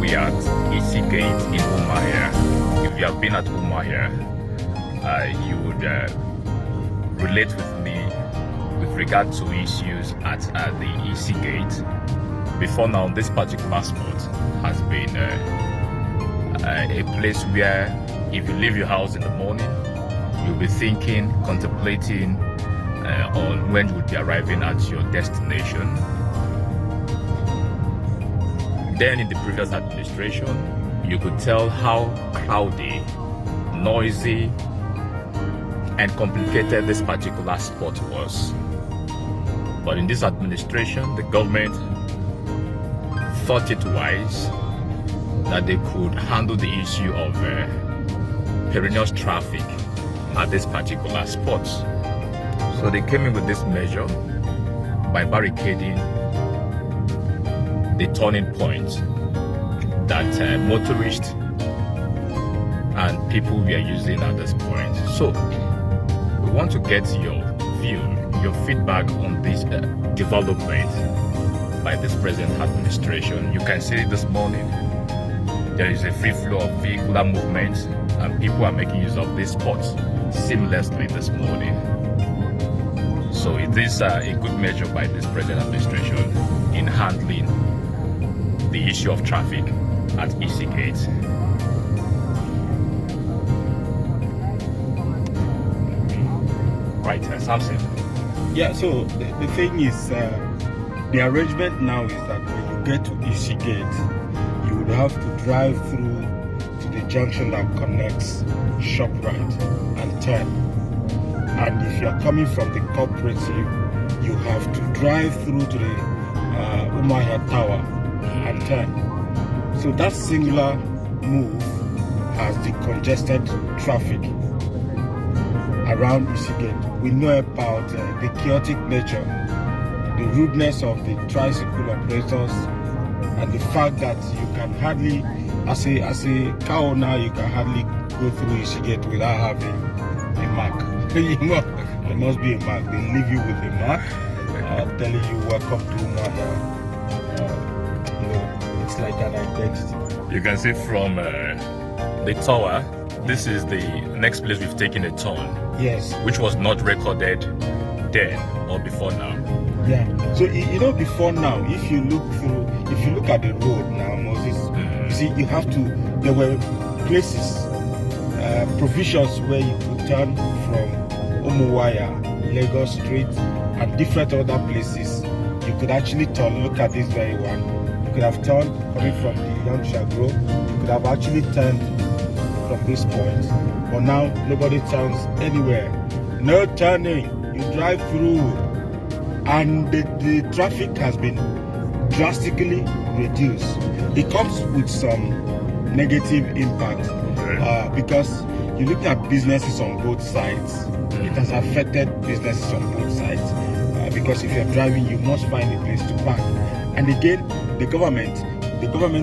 We are at Isi-Gate in Umuahia. If you have been at Umuahia, you would relate with me with regard to issues at the Isi-Gate. Before now, this particular spot has been a place where if you leave your house in the morning, you'll be thinking, contemplating on when you would be arriving at your destination. Then in the previous administration, you could tell how crowded, noisy, and complicated this particular spot was. But in this administration, the government thought it wise that they could handle the issue of perilous traffic at this particular spot. So they came in with this measure by barricading the turning point that motorists and people were using at this point. So we want to get your view, your feedback on this development by this present administration. You can see this morning there is a free flow of vehicular movement and people are making use of this spot seamlessly this morning. So it is a good measure by this present administration in handling the issue of traffic at Isi-Gate. Right, Samson. Yeah, so the thing is, the arrangement now is that when you get to Isi-Gate, you would have to drive through to the junction that connects ShopRite and turn. And if you're coming from the cooperative, you have to drive through to the Umuahia Tower and turn. So that singular move has decongested traffic around Isi-Gate. We know about the chaotic nature, the rudeness of the tricycle operators, and the fact that you can hardly, as a car owner, you can hardly go through Isi-Gate without having a mark. There must be a mark. They leave you with a mark telling you welcome to Umuahia. It's like an identity. You can see from the tower, this is the next place we've taken a turn. Yes. Which was not recorded then or before now. Yeah. So before now, if you look at the road now, Moses, you see you have to. There were places, provisions where you could turn from Umuahia, Lagos Street, and different other places. You could actually turn. Look at this very one. You could have turned coming from the Young Shagro. You could have actually turned from this point. But now nobody turns anywhere. No turning. You drive through, and the traffic has been drastically reduced. It comes with some negative impact because you look at businesses on both sides. It has affected businesses on both sides because if you're driving, you must find a place to park. And again, the government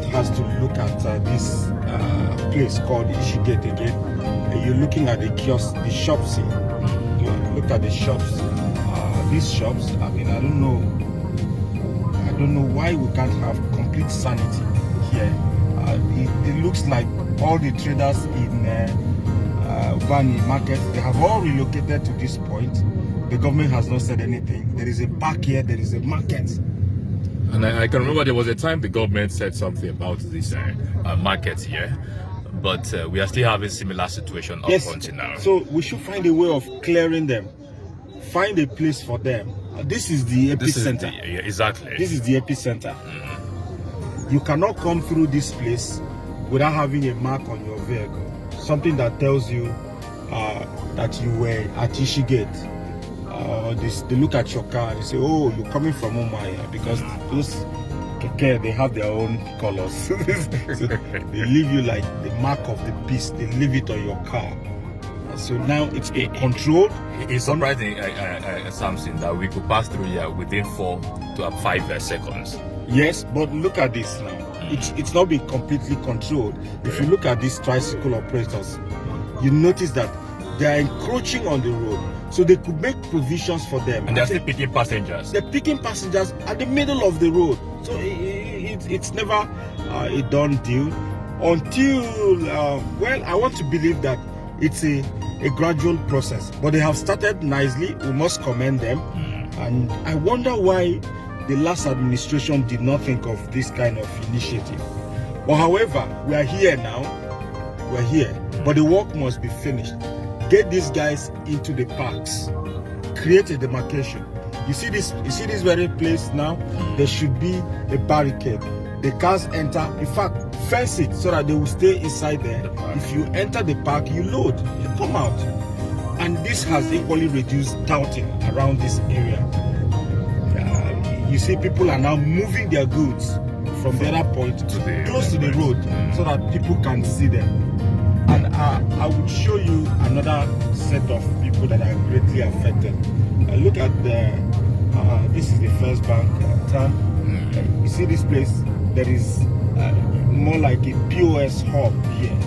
has to look at this place called Isi-Gate again. You're looking at the kiosks, the shops here. You look at the shops. These shops, I mean, I don't know why we can't have complete sanity here. It looks like all the traders in Bani market, they have all relocated to this point. The government has not said anything. There is a park here, there is a market. And I can remember there was a time the government said something about this market here, but we are still having similar situation up until now. So we should find a way of clearing them. Find a place for them. This is the epicenter. Yeah, exactly. This is the epicenter. You cannot come through this place without having a mark on your vehicle. Something that tells you that you were at Isi-Gate. They look at your car and they say, oh, you're coming from Umuahia, because those keke, they have their own colors. So they leave you like the mark of the beast. They leave it on your car. So now it's controlled. It's surprising, Samson, that we could pass through here within 4 to 5 seconds. Yes, but look at this now. It's not been completely controlled. If you look at these tricycle operators, you notice that they are encroaching on the road. So they could make provisions for them. And they're still picking passengers. They're picking passengers at the middle of the road. So it's never a done deal until, well, I want to believe that it's a gradual process. But they have started nicely. We must commend them. And I wonder why the last administration did not think of this kind of initiative. But however, we are here now. We're here. But the work must be finished. Get these guys into the parks. Create a demarcation. You see this very place now? There should be a barricade. The cars enter. In fact, fence it so that they will stay inside there. If you enter the park, you load, you come out. And this has equally reduced touting around this area. You see people are now moving their goods from the other point close to the road so that people can see them. And I would show you another set of people that are greatly affected. Look at this is the First Bank turn. You see this place? There is more like a POS hub here.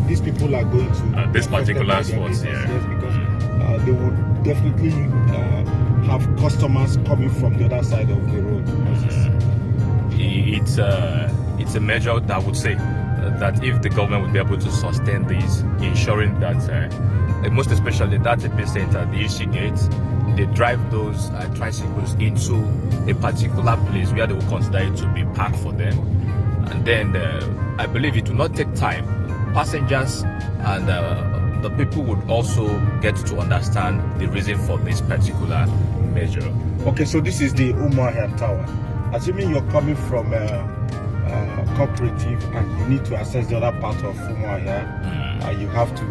These people are going to this particular spot here. Yes, because they would definitely have customers coming from the other side of the road. It's a measure that I would say that if the government would be able to sustain this, ensuring that, most especially that epicenter, the Isi-Gate, they drive those tricycles into a particular place where they will consider it to be parked for them. And then I believe it will not take time. Passengers and the people would also get to understand the reason for this particular measure. Okay, so this is the Umuahia Tower. Assuming you're coming from cooperative and you need to access the other part of Umuahia, you have to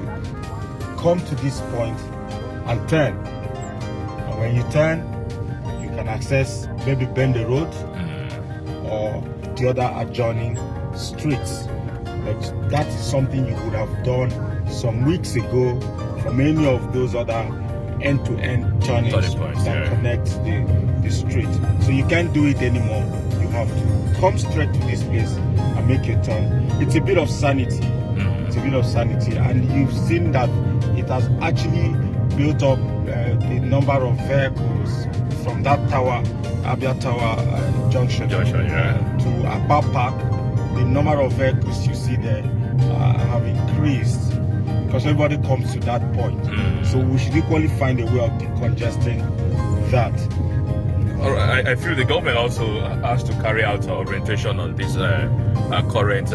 come to this point and turn. And when you turn, you can access maybe Bend the Road or the other adjoining streets. But that is something you would have done some weeks ago from any of those other end-to-end turnings that connect the street. So you can't do it anymore. You have to come straight to this place and make your turn. It's a bit of sanity. It's a bit of sanity, and you've seen that it has actually built up the number of vehicles from that tower, Abia Tower junction to Abia Park. The number of vehicles you see there have increased because everybody comes to that point. So we should equally find a way of decongesting that. I feel the government also has to carry out orientation on this current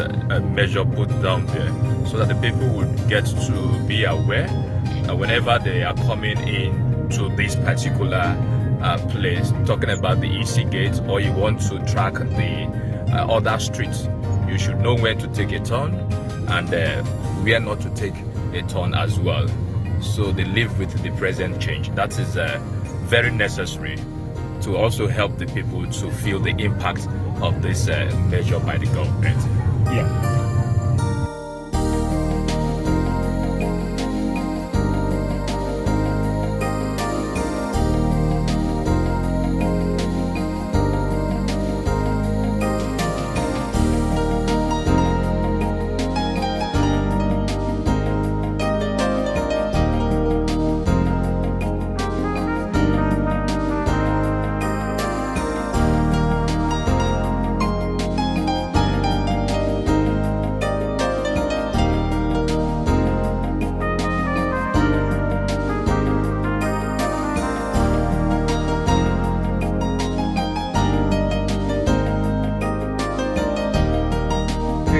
measure put down there, so that the people would get to be aware whenever they are coming in to this particular place, talking about the Isi-Gate, or you want to track the other streets. You should know when to take a turn and where not to take a turn as well. So they live with the present change. That is very necessary to also help the people to feel the impact of this measure by the government. Yeah.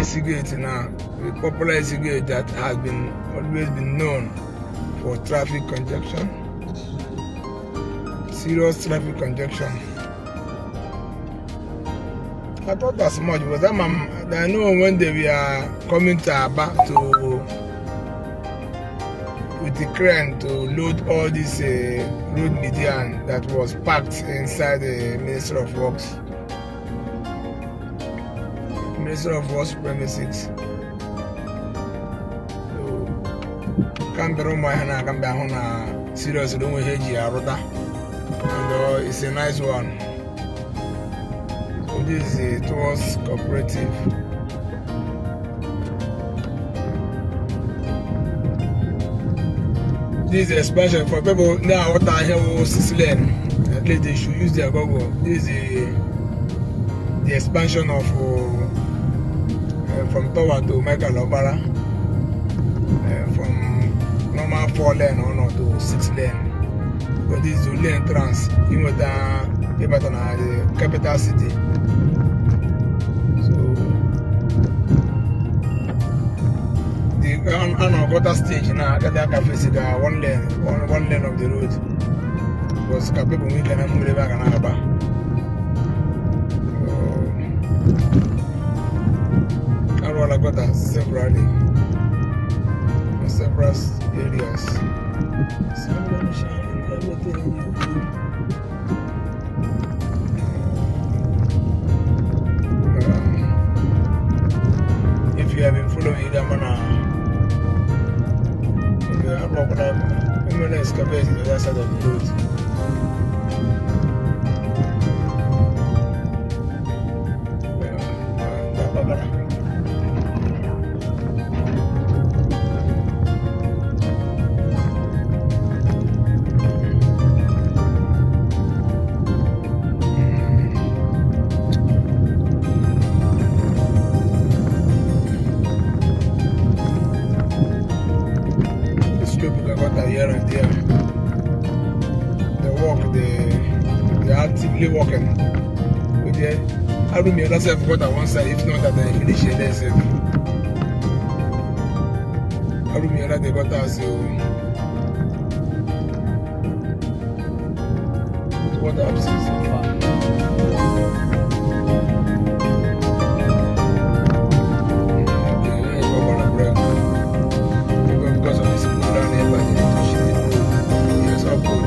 Isi-Gate now, the popular Isi-Gate that has always been known for traffic congestion, serious traffic congestion. I thought as much, but I know when they were coming to Abia with the crane to load all this road median that was packed inside the Ministry of Works. Minister of Works premises. So, Canberra, Umuahia, Canberra, serious, don't we hate you, and it's a nice one. So this is towards cooperative. This is the expansion for people now. What I hear was 6 lane. At least they should use their Google. This is the expansion of from Tower to Mega Lobara. From normal 4 lane on to 6 lane. But this is the only entrance in the capital city. So on quarter stage now, I can face one lane of the road. Because people we can move back and Abia. I got several areas. If you have been following the man. I'm going to excavate the other side of the road. Here and there. They are actively working. I don't know that's what I want to say. If not that they finish it themselves. I don't know that they got us. What I've seen so far. Because of this program, yes, of course,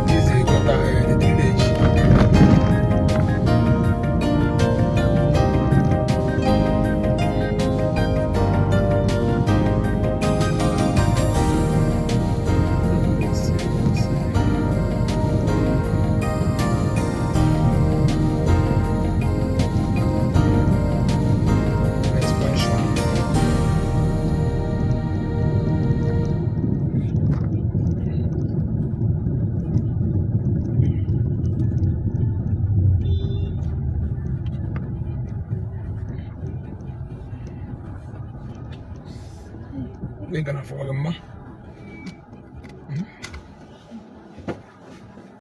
this is got the village. We're gonna follow them.